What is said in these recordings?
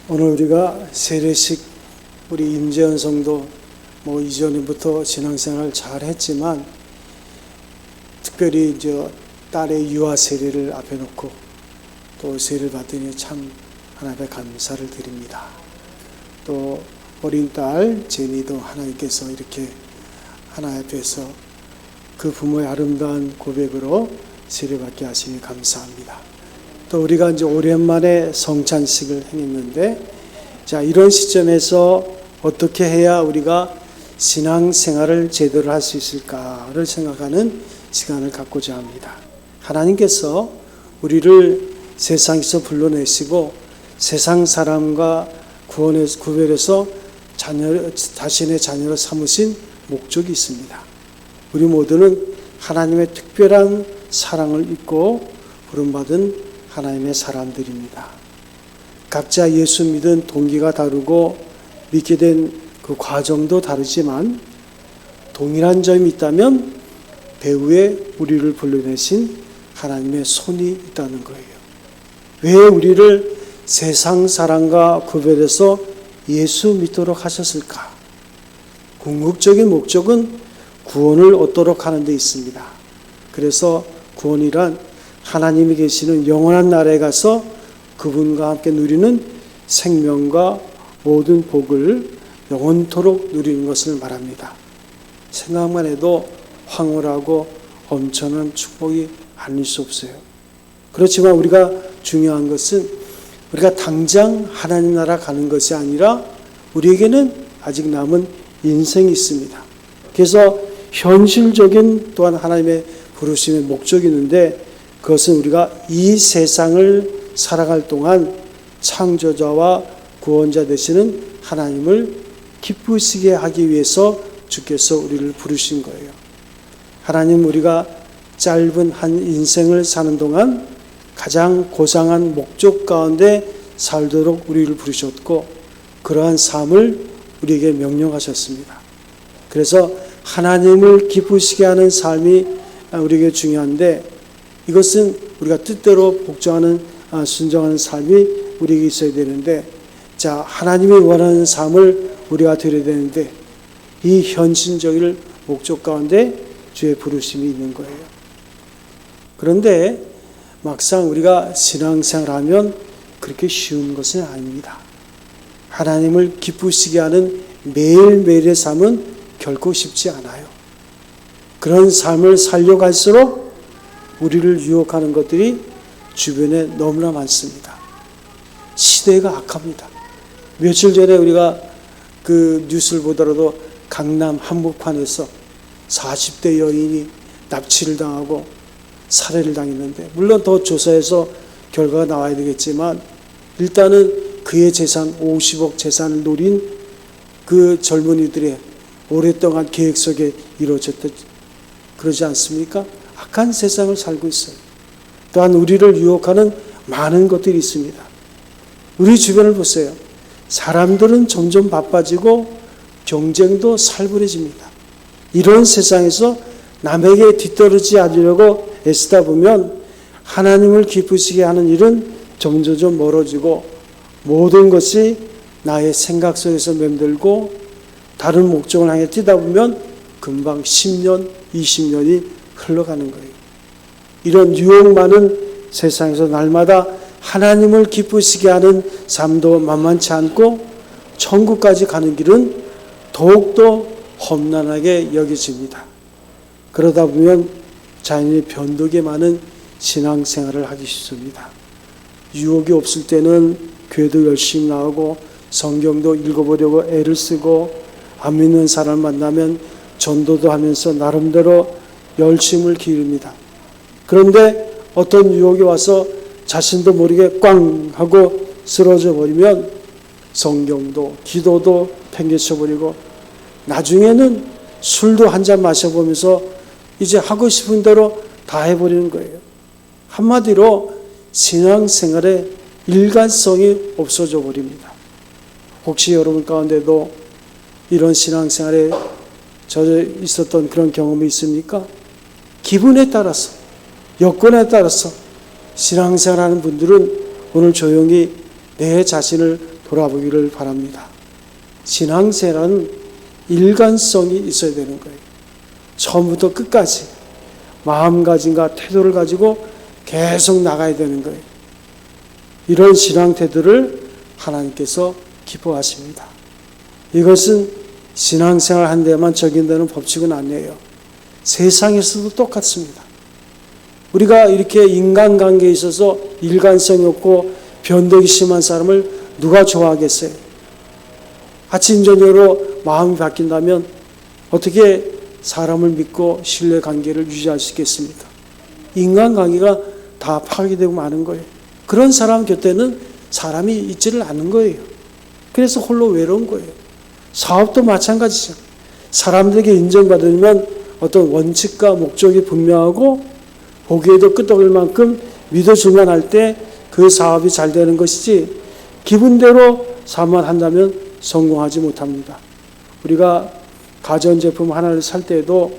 오늘 우리가 세례식 우리 임재현 성도 이전부터 신앙생활 잘 했지만 특별히 이제 딸의 유아 세례를 앞에 놓고 또 세례를 받으니 참 하나님께 감사를 드립니다. 또 어린 딸 제니도 하나님께서 이렇게 하나님 앞에서 그 부모의 아름다운 고백으로 세례받게 하시니 감사합니다. 또 우리가 이제 오랜만에 성찬식을 행했는데, 자, 이런 시점에서 어떻게 해야 우리가 신앙생활을 제대로 할 수 있을까를 생각하는 시간을 갖고자 합니다. 하나님께서 우리를 세상에서 불러내시고 세상 사람과 구별해서 자신의 자녀로 삼으신 목적이 있습니다. 우리 모두는 하나님의 특별한 사랑을 입고 부름받은 하나님의 사람들입니다. 각자 예수 믿은 동기가 다르고 믿게 된 그 과정도 다르지만 동일한 점이 있다면 배후에 우리를 불러내신 하나님의 손이 있다는 거예요. 왜 우리를 세상 사람과 구별해서 예수 믿도록 하셨을까? 궁극적인 목적은 구원을 얻도록 하는 데 있습니다. 그래서 구원이란 하나님이 계시는 영원한 나라에 가서 그분과 함께 누리는 생명과 모든 복을 영원토록 누리는 것을 말합니다. 생각만 해도 황홀하고 엄청난 축복이 아닐 수 없어요. 그렇지만 우리가 중요한 것은 우리가 당장 하나님 나라 가는 것이 아니라 우리에게는 아직 남은 인생이 있습니다. 그래서 현실적인 또한 하나님의 부르심의 목적이 있는데, 그것은 우리가 이 세상을 살아갈 동안 창조자와 구원자 되시는 하나님을 기쁘시게 하기 위해서 주께서 우리를 부르신 거예요. 하나님, 우리가 짧은 한 인생을 사는 동안 가장 고상한 목적 가운데 살도록 우리를 부르셨고, 그러한 삶을 우리에게 명령하셨습니다. 그래서 하나님을 기쁘시게 하는 삶이 우리에게 중요한데, 이것은 우리가 뜻대로 복종하는 순종하는 삶이 우리에게 있어야 되는데, 자, 하나님이 원하는 삶을 우리가 드려야 되는데, 이 현실적인 목적 가운데 주의 부르심이 있는 거예요. 그런데 막상 우리가 신앙생활하면 그렇게 쉬운 것은 아닙니다. 하나님을 기쁘시게 하는 매일매일의 삶은 결코 쉽지 않아요. 그런 삶을 살려갈수록 우리를 유혹하는 것들이 주변에 너무나 많습니다. 시대가 악합니다. 며칠 전에 우리가 그 뉴스를 보더라도 강남 한복판에서 40대 여인이 납치를 당하고 살해를 당했는데, 물론 더 조사해서 결과가 나와야 되겠지만 일단은 그의 재산 50억 재산을 노린 그 젊은이들의 오랫동안 계획 속에 이루어졌다, 그러지 않습니까? 악한 세상을 살고 있어요. 또한 우리를 유혹하는 많은 것들이 있습니다. 우리 주변을 보세요. 사람들은 점점 바빠지고 경쟁도 살벌해집니다. 이런 세상에서 남에게 뒤떨어지지 않으려고 애쓰다 보면 하나님을 기쁘시게 하는 일은 점점 멀어지고 모든 것이 나의 생각 속에서 맴돌고 다른 목적을 향해 뛰다 보면 금방 10년, 20년이 흘러가는 거예요. 이런 유혹 많은 세상에서 날마다 하나님을 기쁘시게 하는 삶도 만만치 않고 천국까지 가는 길은 더욱더 험난하게 여겨집니다. 그러다 보면 자연히 변덕이 많은 신앙생활을 하기 쉽습니다. 유혹이 없을 때는 교회도 열심히 나오고 성경도 읽어보려고 애를 쓰고 안 믿는 사람 만나면 전도도 하면서 나름대로 열심을 기울입니다. 그런데 어떤 유혹이 와서 자신도 모르게 꽝 하고 쓰러져 버리면 성경도 기도도 팽개쳐버리고 나중에는 술도 한 잔 마셔보면서 이제 하고 싶은 대로 다 해버리는 거예요. 한마디로 신앙생활에 일관성이 없어져 버립니다. 혹시 여러분 가운데도 이런 신앙생활에 젖어 있었던 그런 경험이 있습니까? 기분에 따라서, 여건에 따라서 신앙생활하는 분들은 오늘 조용히 내 자신을 돌아보기를 바랍니다. 신앙생활은 일관성이 있어야 되는 거예요. 처음부터 끝까지 마음가짐과 태도를 가지고 계속 나가야 되는 거예요. 이런 신앙 태도를 하나님께서 기뻐하십니다. 이것은 신앙생활 한 데만 적용되는 법칙은 아니에요. 세상에서도 똑같습니다. 우리가 이렇게 인간관계에 있어서 일관성이 없고 변덕이 심한 사람을 누가 좋아하겠어요? 아침 저녁으로 마음이 바뀐다면 어떻게 사람을 믿고 신뢰관계를 유지할 수 있겠습니까? 인간관계가 다 파괴되고 마는 거예요. 그런 사람 곁에는 사람이 있지를 않는 거예요. 그래서 홀로 외로운 거예요. 사업도 마찬가지죠. 사람들에게 인정받으려면 어떤 원칙과 목적이 분명하고 보기에도 끄떡일 만큼 믿어주만 할 때 그 사업이 잘 되는 것이지 기분대로 사업만 한다면 성공하지 못합니다. 우리가 가전제품 하나를 살 때에도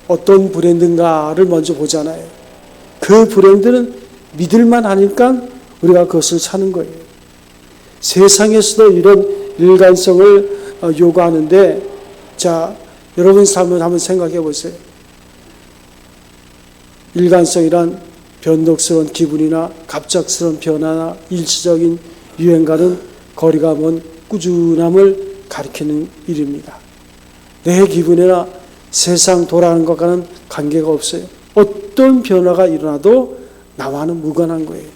어떤 브랜드인가를 먼저 보잖아요. 그 브랜드는 믿을만 하니까 우리가 그것을 사는 거예요. 세상에서도 이런 일관성을 요구하는데, 자, 여러분 삶을 한번 생각해 보세요. 일관성이란 변덕스러운 기분이나 갑작스러운 변화나 일시적인 유행과는 거리가 먼 꾸준함을 가리키는 일입니다. 내 기분이나 세상 돌아가는 것과는 관계가 없어요. 어떤 변화가 일어나도 나와는 무관한 거예요.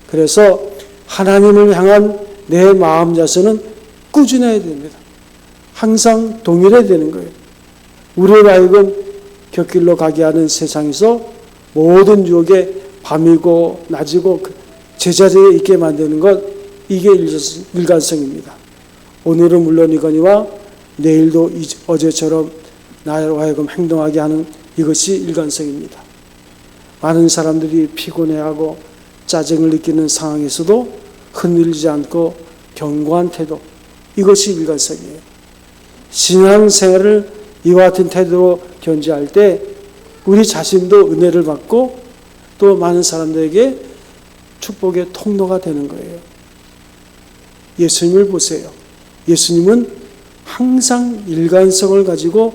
그래서 하나님을 향한 내 마음 자세는 꾸준해야 됩니다. 항상 동일해야 되는 거예요. 우리의 하여금 곁길로 가게 하는 세상에서 모든 유혹에 밤이고 낮이고 제자리에 있게 만드는 것, 이게 일관성입니다. 오늘은 물론이거니와 내일도 어제처럼 나로 하여금 행동하게 하는 이것이 일관성입니다. 많은 사람들이 피곤해하고 짜증을 느끼는 상황에서도 흔들리지 않고 견고한 태도, 이것이 일관성이에요. 신앙생활을 이와 같은 태도로 견지할 때 우리 자신도 은혜를 받고 또 많은 사람들에게 축복의 통로가 되는 거예요. 예수님을 보세요. 예수님은 항상 일관성을 가지고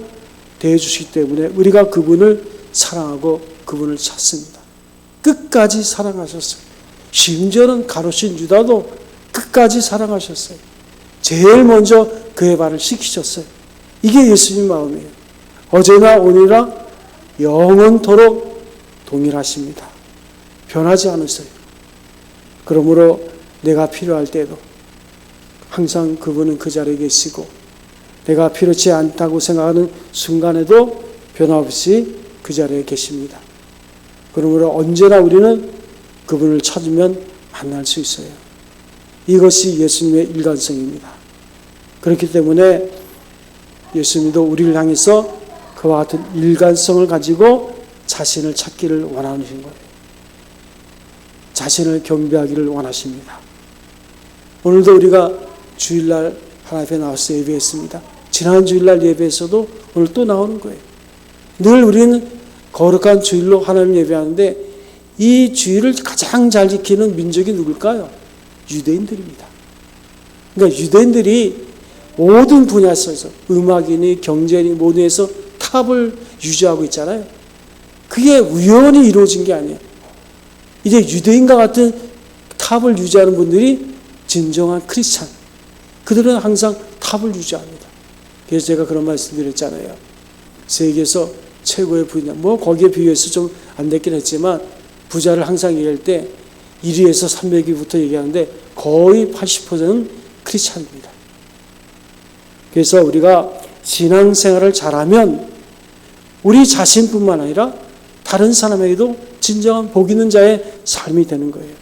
대해주시기 때문에 우리가 그분을 사랑하고 그분을 찾습니다. 끝까지 사랑하셨어요. 심지어는 가로신 유다도 끝까지 사랑하셨어요. 제일 먼저 그의 발을 씻기셨어요. 이게 예수님 마음이에요. 어제나 오늘이나 영원토록 동일하십니다. 변하지 않으세요. 그러므로 내가 필요할 때도 항상 그분은 그 자리에 계시고, 내가 필요치 않다고 생각하는 순간에도 변함없이 그 자리에 계십니다. 그러므로 언제나 우리는 그분을 찾으면 만날 수 있어요. 이것이 예수님의 일관성입니다. 그렇기 때문에 예수님도 우리를 향해서 그와 같은 일관성을 가지고 자신을 찾기를 원하시는 거예요. 자신을 경배하기를 원하십니다. 오늘도 우리가 주일날 하나님 앞에 나와서 예배했습니다. 지난 주일날 예배에서도 오늘 또 나오는 거예요. 늘 우리는 거룩한 주일로 하나님 예배하는데 이 주일을 가장 잘 지키는 민족이 누굴까요? 유대인들입니다. 그러니까 유대인들이 모든 분야에 있어서 음악이니 경제니 모든 데서 탑을 유지하고 있잖아요. 그게 우연히 이루어진 게 아니에요. 이제 유대인과 같은 탑을 유지하는 분들이 진정한 크리스찬, 그들은 항상 탑을 유지합니다. 그래서 제가 그런 말씀 드렸잖아요. 세계에서 최고의 부자, 거기에 비교해서 좀 안 됐긴 했지만 부자를 항상 얘기할 때 1위에서 300위부터 얘기하는데 거의 80%는 크리스찬입니다. 그래서 우리가 신앙생활을 잘하면 우리 자신뿐만 아니라 다른 사람에게도 진정한 복 있는 자의 삶이 되는 거예요.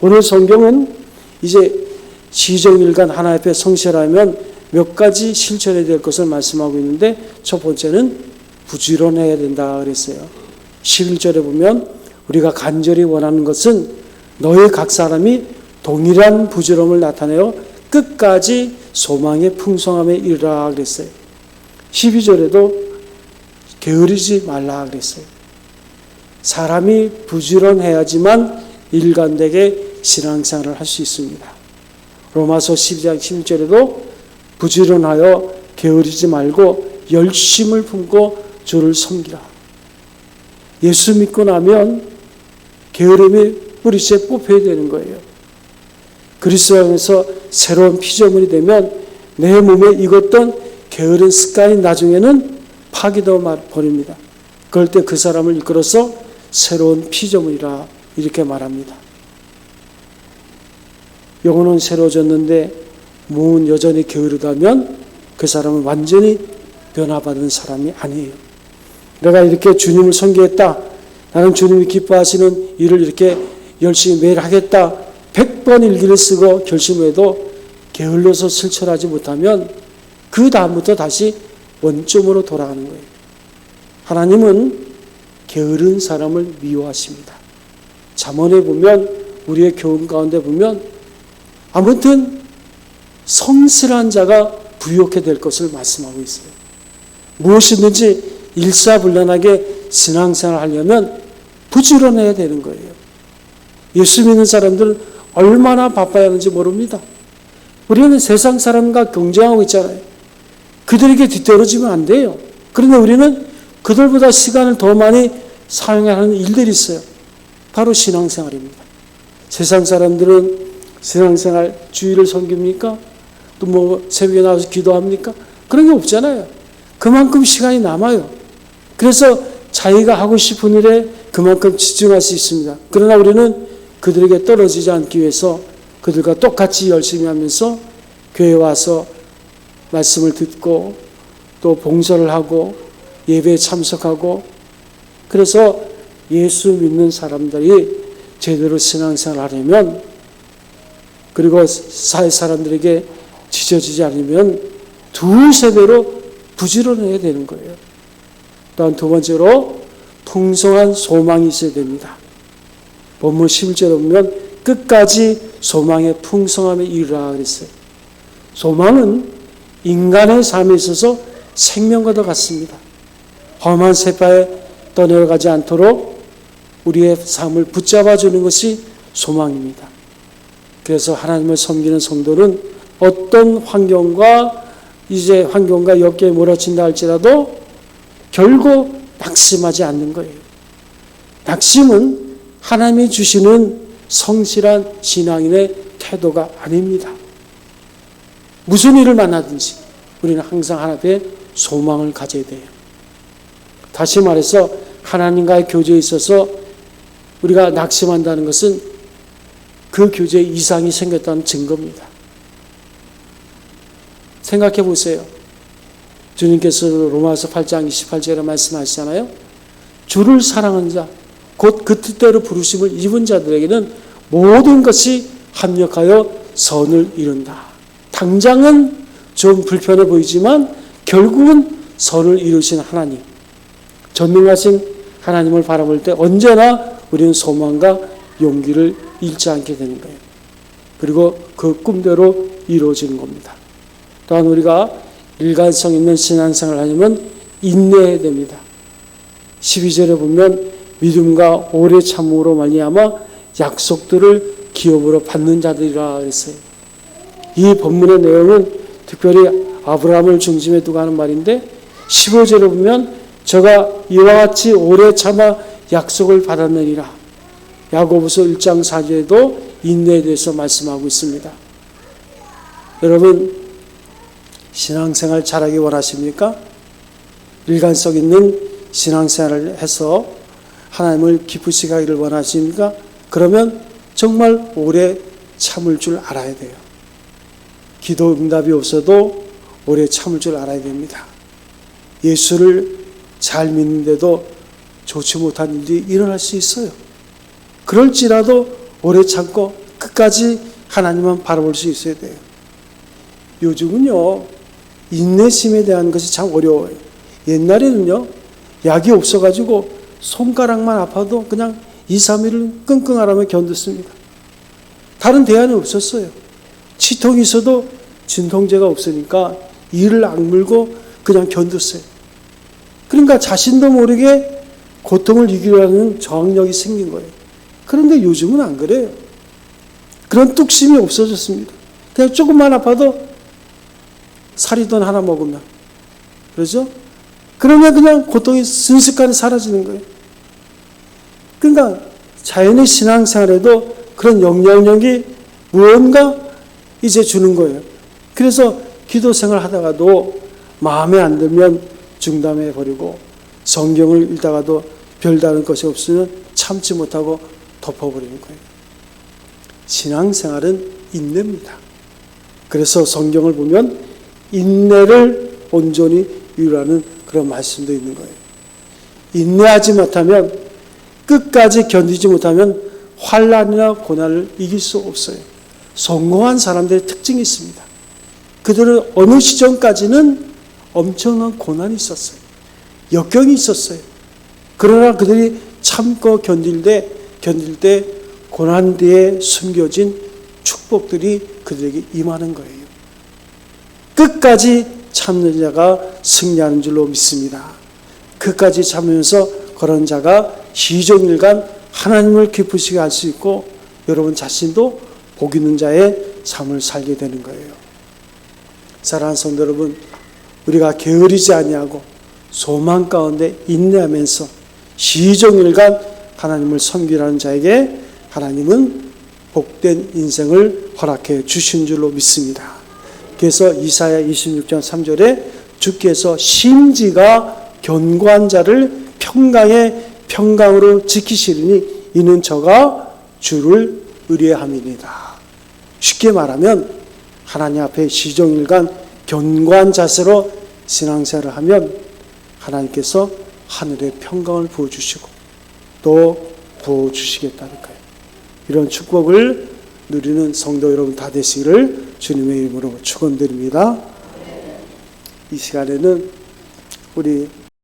오늘 성경은 이제 시정일관 하나 앞에 성실하면 몇 가지 실천해야 될 것을 말씀하고 있는데, 첫 번째는 부지런해야 된다 그랬어요. 11절에 보면 우리가 간절히 원하는 것은 너희 각 사람이 동일한 부지런함을 나타내어 끝까지 소망의 풍성함에 이르라 그랬어요. 12절에도 게으르지 말라 그랬어요. 사람이 부지런해야지만 일관되게 신앙생활을 할 수 있습니다. 로마서 12장 16절에도 부지런하여 게으르지 말고 열심을 품고 주를 섬기라. 예수 믿고 나면 게으름이 뿌리째 뽑혀야 되는 거예요. 그리스도 안에서 새로운 피조물이 되면 내 몸에 익었던 게으른 습관이 나중에는 파기되어 버립니다. 그럴 때 그 사람을 이끌어서 새로운 피조물이라 이렇게 말합니다. 영혼은 새로워졌는데 몸은 여전히 게으르다면 그 사람은 완전히 변화받은 사람이 아니에요. 내가 이렇게 주님을 섬기겠다, 나는 주님이 기뻐하시는 일을 이렇게 열심히 매일 하겠다, 100번 일기를 쓰고 결심해도 게을러서 실천하지 못하면 그 다음부터 다시 원점으로 돌아가는 거예요. 하나님은 게으른 사람을 미워하십니다. 잠언에 보면, 우리의 교훈 가운데 보면 아무튼 성실한 자가 부유하게 될 것을 말씀하고 있어요. 무엇이든지 일사불란하게 신앙생활을 하려면 부지런해야 되는 거예요. 예수 믿는 사람들은 얼마나 바빠야 하는지 모릅니다. 우리는 세상 사람과 경쟁하고 있잖아요. 그들에게 뒤떨어지면 안 돼요. 그런데 우리는 그들보다 시간을 더 많이 사용해야 하는 일들이 있어요. 바로 신앙생활입니다. 세상 사람들은 신앙생활 주일을 섬깁니까? 또 뭐 새벽에 나와서 기도합니까? 그런 게 없잖아요. 그만큼 시간이 남아요. 그래서 자기가 하고 싶은 일에 그만큼 집중할 수 있습니다. 그러나 우리는 그들에게 떨어지지 않기 위해서 그들과 똑같이 열심히 하면서 교회에 와서 말씀을 듣고 또 봉사를 하고 예배에 참석하고, 그래서 예수 믿는 사람들이 제대로 신앙생활을 하려면, 그리고 사회 사람들에게 지져지지 않으면 두세 배로 부지런해야 되는 거예요. 또한 두 번째로 풍성한 소망이 있어야 됩니다. 본문 11절에 보면 끝까지 소망의 풍성함에 이르라 그랬어요. 소망은 인간의 삶에 있어서 생명과도 같습니다. 험한 쇠파에 떠내려가지 않도록 우리의 삶을 붙잡아주는 것이 소망입니다. 그래서 하나님을 섬기는 성도는 어떤 환경과 역경에 몰아친다 할지라도 결국 낙심하지 않는 거예요. 낙심은 하나님이 주시는 성실한 신앙인의 태도가 아닙니다. 무슨 일을 만나든지 우리는 항상 하나님의 소망을 가져야 돼요. 다시 말해서 하나님과의 교제에 있어서 우리가 낙심한다는 것은 그 교제에 이상이 생겼다는 증거입니다. 생각해 보세요. 주님께서 로마서 8장 28절에 말씀하시잖아요. 주를 사랑하는 자, 곧 그 뜻대로 부르심을 입은 자들에게는 모든 것이 합력하여 선을 이룬다. 당장은 좀 불편해 보이지만 결국은 선을 이루신 하나님, 전능하신 하나님을 바라볼 때 언제나 우리는 소망과 용기를 잃지 않게 되는 거예요. 그리고 그 꿈대로 이루어지는 겁니다. 또한 우리가 일관성 있는 신앙생활을 하려면 인내해야 됩니다. 12절에 보면 믿음과 오래 참음으로 말미암아 약속들을 기업으로 받는 자들이라 그랬어요. 이 본문의 내용은 특별히 아브라함을 중심에 두고 하는 말인데 15절에 보면 저가 이와 같이 오래 참아 약속을 받았느니라. 야고보서 1장 4절에도 인내에 대해서 말씀하고 있습니다. 여러분, 신앙생활 잘하기 원하십니까? 일관성 있는 신앙생활을 해서 하나님을 기쁘시게 하기를 원하십니까? 그러면 정말 오래 참을 줄 알아야 돼요. 기도 응답이 없어도 오래 참을 줄 알아야 됩니다. 예수를 잘 믿는데도 좋지 못한 일이 일어날 수 있어요. 그럴지라도 오래 참고 끝까지 하나님만 바라볼 수 있어야 돼요. 요즘은요, 인내심에 대한 것이 참 어려워요. 옛날에는요, 약이 없어가지고 손가락만 아파도 그냥 2, 3일을 끙끙 앓으며 견뎠습니다. 다른 대안이 없었어요. 치통이 있어도 진통제가 없으니까 이를 악물고 그냥 견뎠어요. 그러니까 자신도 모르게 고통을 이기려는 저항력이 생긴 거예요. 그런데 요즘은 안 그래요. 그런 뚝심이 없어졌습니다. 내가 조금만 아파도 사리돈 하나 먹으면, 그러죠? 그러면 그냥 고통이 순식간에 사라지는 거예요. 그러니까 자연의 신앙생활에도 그런 영향력이 무언가 이제 주는 거예요. 그래서 기도 생활 하다가도 마음에 안 들면 중단해 버리고, 성경을 읽다가도 별다른 것이 없으면 참지 못하고 덮어버리는 거예요. 신앙생활은 인내입니다. 그래서 성경을 보면 인내를 온전히 이루라는 그런 말씀도 있는 거예요. 인내하지 못하면, 끝까지 견디지 못하면 환난이나 고난을 이길 수 없어요. 성공한 사람들의 특징이 있습니다. 그들은 어느 시점까지는 엄청난 고난이 있었어요. 역경이 있었어요. 그러나 그들이 참고 견딜 때 고난 뒤에 숨겨진 축복들이 그들에게 임하는 거예요. 끝까지 참는 자가 승리하는 줄로 믿습니다. 끝까지 참으면서 그런 자가 시종일관 하나님을 기쁘시게 할 수 있고, 여러분 자신도 복 있는 자의 삶을 살게 되는 거예요. 사랑하는 성도 여러분, 우리가 게으르지 아니하고 소망 가운데 인내하면서 시종일관 하나님을 섬기라는 자에게 하나님은 복된 인생을 허락해 주신 줄로 믿습니다. 그래서 이사야 26장 3절에 주께서 심지가 견고한 자를 평강으로 지키시리니 이는 저가 주를 의뢰함이니이다. 쉽게 말하면 하나님 앞에 시종일관 견고한 자세로 신앙생활을 하면 하나님께서 하늘의 평강을 부어주시고 또 부어주시겠다는 거예요. 이런 축복을 누리는 성도 여러분 다 되시기를 주님의 이름으로 축원드립니다. 이 시간에는 우리